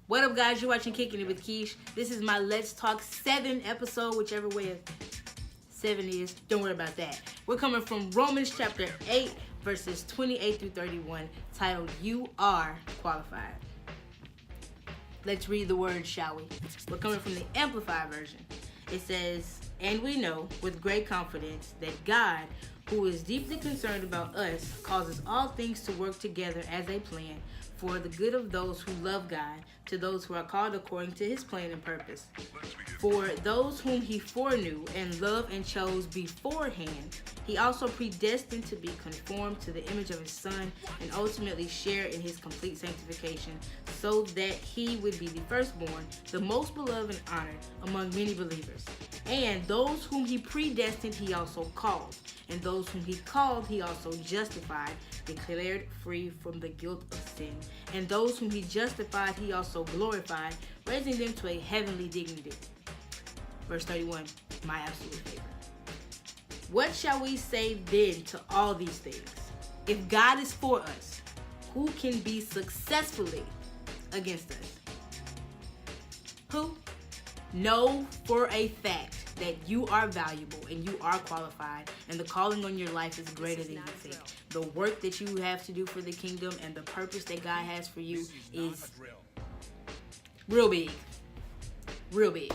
What up, guys? You're watching Kicking It with Keish. This is my Let's Talk 7 episode, whichever way 7 is. Don't worry about that. We're coming from Romans chapter 8, verses 28 through 31, titled, You Are Qualified. Let's read the word, shall we? We're coming from the Amplified version. It says, and we know with great confidence that God, who is deeply concerned about us, causes all things to work together as a plan for the good of those who love God, to those who are called according to his plan and purpose. For those whom he foreknew and loved and chose beforehand, he also predestined to be conformed to the image of his Son and ultimately share in his complete sanctification, so that he would be the firstborn, the most beloved and honored among many believers. And those whom he predestined, he also called. And those whom he called, he also justified, declared free from the guilt of sin. And those whom he justified, he also glorified, raising them to a heavenly dignity. Verse 31, my absolute favorite. What shall we say then to all these things? If God is for us, who can be successfully against us? Who? Know for a fact that you are valuable and you are qualified, and the calling on your life is greater than you think. The work that you have to do for the kingdom and the purpose that God has for you is real big. Real big.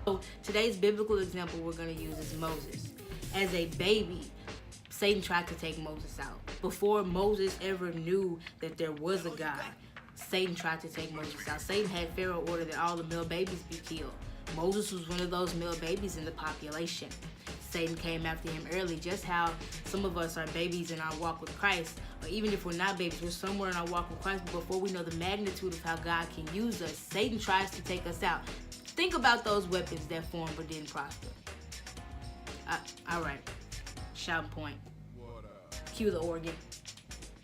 So today's biblical example we're going to use is Moses. As a baby, Satan tried to take Moses out. Before Moses ever knew that there was a God, Satan tried to take Moses out. Satan had Pharaoh order that all the male babies be killed. Moses was one of those male babies in the population. Satan came after him early, just how some of us are babies in our walk with Christ, or even if we're not babies, we're somewhere in our walk with Christ, but before we know the magnitude of how God can use us, Satan tries to take us out. Think about those weapons that formed but didn't prosper. All right, shouting point. Cue the organ.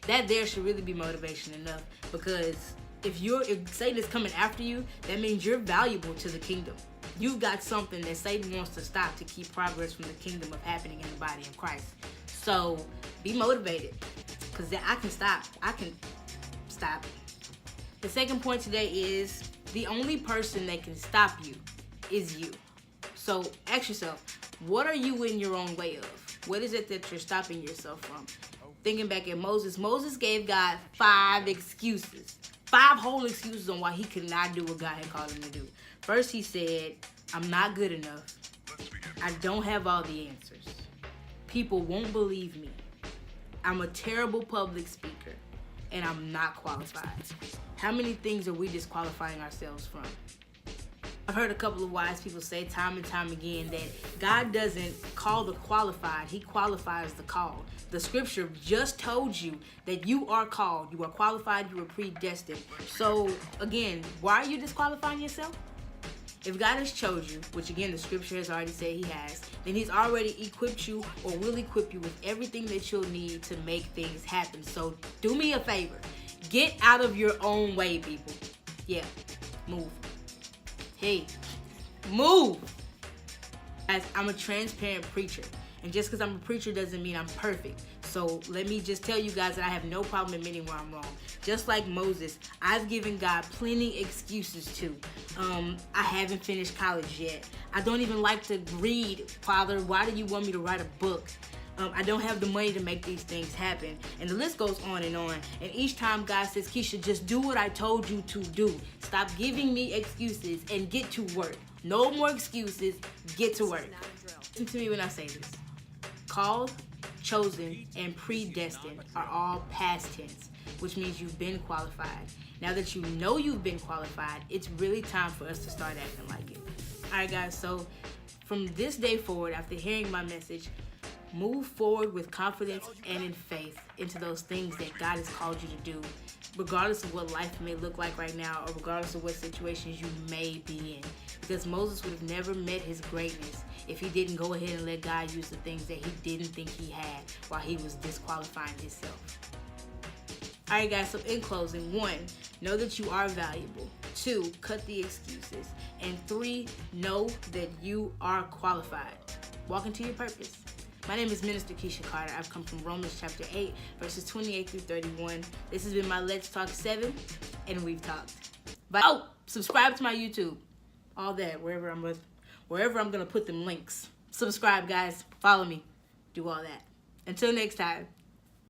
That there should really be motivation enough, because if Satan is coming after you, that means you're valuable to the kingdom. You've got something that Satan wants to stop to keep progress from the kingdom of happening in the body of Christ. So be motivated, because I can stop. The second point today is the only person that can stop you is you. So ask yourself, what are you in your own way of? What is it that you're stopping yourself from? Thinking back at Moses gave God 5 excuses. 5 whole excuses on why he could not do what God had called him to do. First, he said, I'm not good enough. I don't have all the answers. People won't believe me. I'm a terrible public speaker, and I'm not qualified. How many things are we disqualifying ourselves from? I've heard a couple of wise people say time and time again that God doesn't call the qualified, he qualifies the called. The scripture just told you that you are called, you are qualified, you are predestined. So again, why are you disqualifying yourself? If God has chosen you, which again the scripture has already said he has, then he's already equipped you or will equip you with everything that you'll need to make things happen. So do me a favor. Get out of your own way, people. Yeah, move. Hey, move. Guys, I'm a transparent preacher. And just because I'm a preacher doesn't mean I'm perfect. So let me just tell you guys that I have no problem admitting where I'm wrong. Just like Moses, I've given God plenty excuses too. I haven't finished college yet. I don't even like to read. Father, why do you want me to write a book? I don't have the money to make these things happen. And the list goes on and on. And each time God says, Keisha, just do what I told you to do. Stop giving me excuses and get to work. No more excuses. Get to work. Listen to me when I say this. Called, chosen, and predestined are all past tense, which means you've been qualified. Now that you know you've been qualified, it's really time for us to start acting like it. All right, guys, so from this day forward, after hearing my message, move forward with confidence and in faith into those things that God has called you to do, regardless of what life may look like right now or regardless of what situations you may be in. Because Moses would have never met his greatness if he didn't go ahead and let God use the things that he didn't think he had while he was disqualifying himself. All right, guys, so in closing, 1, know that you are valuable. 2, cut the excuses. And 3, know that you are qualified. Walk into your purpose. My name is Minister Keisha Carter. I've come from Romans chapter 8, verses 28 through 31. This has been my Let's Talk 7, and we've talked. Oh, subscribe to my YouTube. All that, wherever I'm gonna put them links. Subscribe, guys. Follow me. Do all that. Until next time.